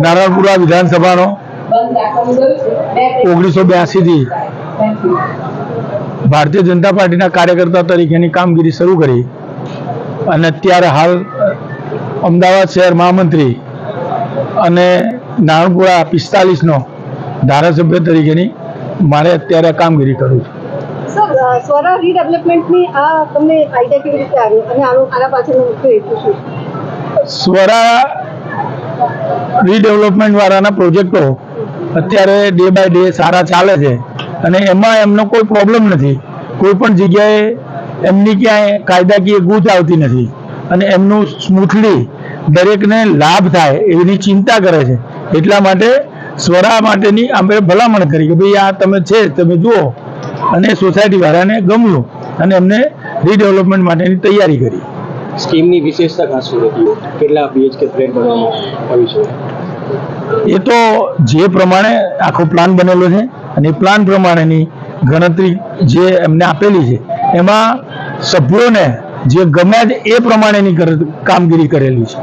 નારણપુરા વિધાનસભાનો 1982 થી ભારતીય જનતા પાર્ટીના કાર્યકર્તા તરીકેની કામગીરી શરૂ કરી અને અત્યારે હાલ અમદાવાદ શહેર મહામંત્રી અને નારણપુરા 45નો ધારાસભ્ય તરીકેની મારે અત્યારે કામગીરી કરું છું. સર, સ્વરા રીડેવલપમેન્ટની આ તમને આઈડિયા કેવી રીતે આવ્યો અને આના પાછળનો મુખ્ય હેતુ શું? સ્વરા રીડેવલપમેન્ટ વાળાના પ્રોજેક્ટો અત્યારે ડે બાય ડે સારા ચાલે છે અને એમાં એમનો કોઈ પ્રોબ્લેમ નથી. કોઈ પણ જગ્યાએ એમની ક્યાંય કાયદાકીય ગૂંચ આવતી નથી અને એમનું સ્મૂથલી દરેકને લાભ થાય એની ચિંતા કરે છે. એટલા માટે સ્વરા માટેની અમે ભલામણ કરી કે ભાઈ આ તમે છે તમે જુઓ, અને સોસાયટી વાળાને ગમ્યું અને એમને રીડેવલપમેન્ટ માટેની તૈયારી કરી. સ્કીમની વિશેષતા ખાસ શું હતી? કેટલા બીએચકે ફ્લેટ બનાવવામાં આવ્યું છે? એ તો જે પ્રમાણે આખો પ્લાન બનેલો છે અને એ પ્લાન પ્રમાણેની ગણતરી જે એમને આપેલી છે એમાં સભ્યોને જે ગમ્યા છે એ પ્રમાણેની કામગીરી કરેલી છે.